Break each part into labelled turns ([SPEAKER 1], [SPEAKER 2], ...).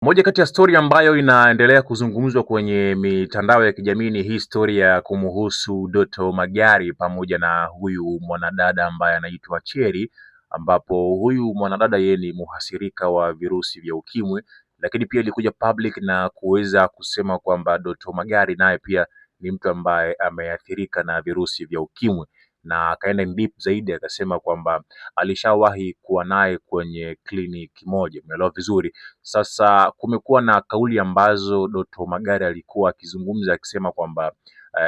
[SPEAKER 1] Moja kati ya stori ambayo inaendelea kuzungumzwa kwenye mitandao ya kijamii ni hii stori ya kumhusu Doto Magari pamoja na huyu mwanadada ambaye anaitwa Cherry, ambapo huyu mwanadada yeye ni muhasirika wa virusi vya ukimwi, lakini pia ilikuja public na kuweza kusema kwamba Doto Magari naye pia ni mtu ambaye ameathirika na virusi vya ukimwi, na akaenda deep zaidi akasema kwamba alishawahi kuwa naye kwenye kliniki moja. Umeelewa vizuri? Sasa kumekuwa na kauli ambazo Doto Magari alikuwa akizungumza akisema kwamba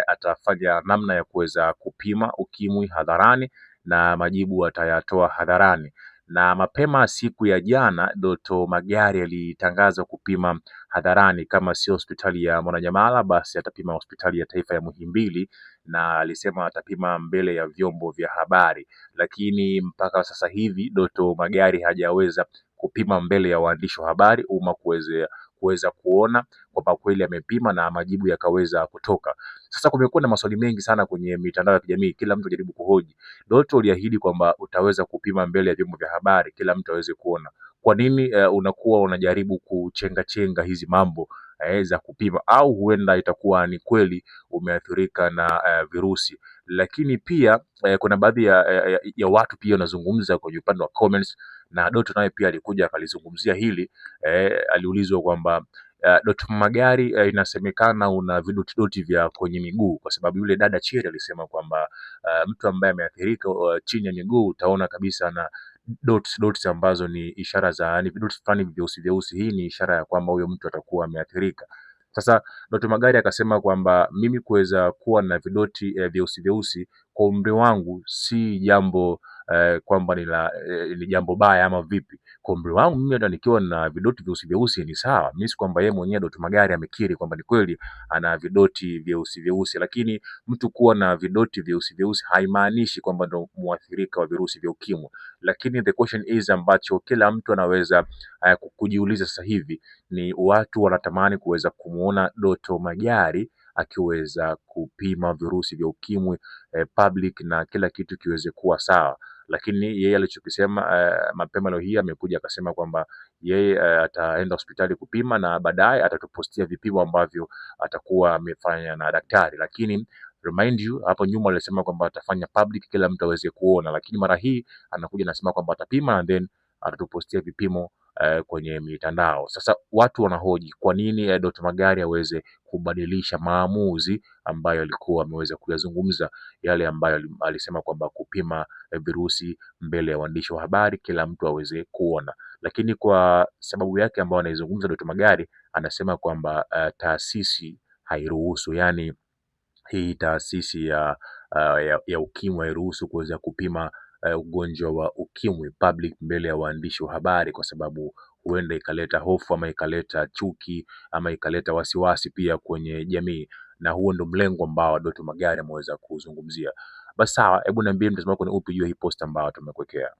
[SPEAKER 1] atafanya namna ya kuweza kupima ukimwi hadharani na majibu atayatoa hadharani. Na mapema siku ya jana Doto Magari alitangaza kupima hadharani, kama sio hospitali ya Mwananyamala basi atapima hospitali ya taifa ya Muhimbili, na alisema atapima mbele ya vyombo vya habari, lakini mpaka sasa hivi Doto Magari hajaweza kupima mbele ya waandishi wa habari umma kuweza kuona kwamba kweli amepima na majibu yakaweza kutoka. Sasa kumekuwa na maswali mengi sana kwenye mitandao ya kijamii, kila mtu ajaribu kuhoji, Doto uliahidi kwamba utaweza kupima mbele ya vyombo vya habari kila mtu aweze kuona, kwa nini unakuwa unajaribu kuchenga hizi mambo za kupima? Au huenda itakuwa ni kweli umeathirika na virusi. Lakini pia kuna baadhi ya watu pia wanazungumza kwenye upande wa comments, na Doto naye pia alikuja akalizungumzia hili. Aliulizwa kwamba Doto Magari, inasemekana una vidotidoti vya kwenye miguu, kwa sababu yule dada Cherry alisema kwamba mtu ambaye ameathirika chini ya miguu utaona kabisa na dots ambazo ni ishara za, yani vidots fulani vyeusi. Hii ni ishara ya kwamba huyo mtu atakuwa ameathirika. Sasa Doto Magari akasema kwamba mimi kuweza kuwa na vidoti vyeusi kwa umri wangu si jambo kwamba ni jambo baya ama vipi. Kwa umri wangu mimi hata nikiwa na vidoti vyeusi ni sawa. Mimi si kwamba yeye mwenyewe Doto Magari amekiri kwamba ni kweli ana vidoti vyeusi, lakini mtu kuwa na vidoti vyeusi haimaanishi kwamba ndo muathirika wa virusi vya ukimwi. Lakini the question is ambacho kila mtu anaweza kujiuliza sasa hivi ni watu wanatamani kuweza kumuona Doto Magari akiweza kupima virusi vya ukimwi public na kila kitu kiweze kuwa sawa. Lakini yeye alichokisema mapema leo hii amekuja akasema kwamba yeye ataenda hospitali kupima na baadaye atatupostia vipimo ambavyo atakuwa amefanya na daktari. Lakini remind you, hapo nyuma alisema kwamba atafanya public kila mtu aweze kuona, lakini mara hii anakuja anasema kwamba atapima and then atatupostia vipimo kwenye mitandao. Sasa watu wanahoji kwa nini Doto Magari aweze kubadilisha maamuzi ambayo alikuwa ameweza kuyazungumza, yale ambayo alisema kwamba kupima virusi mbele ya waandishi wa habari kila mtu aweze kuona. Lakini kwa sababu yake ambayo anaizungumza Doto Magari, anasema kwamba taasisi hairuhusu, yani hii taasisi ya ukimwi hairuhusu kuweza kupima ugonjwa wa ukimwi public mbele ya waandishi wa habari, kwa sababu huenda ikaleta hofu ama ikaleta chuki ama ikaleta wasiwasi pia kwenye jamii, na huo ndo mlengo ambao Doto Magari ameweza kuzungumzia. Basi sawa, hebu niambie mtazamo wako ni upi juu ya hii post ambayo tumekuwekea.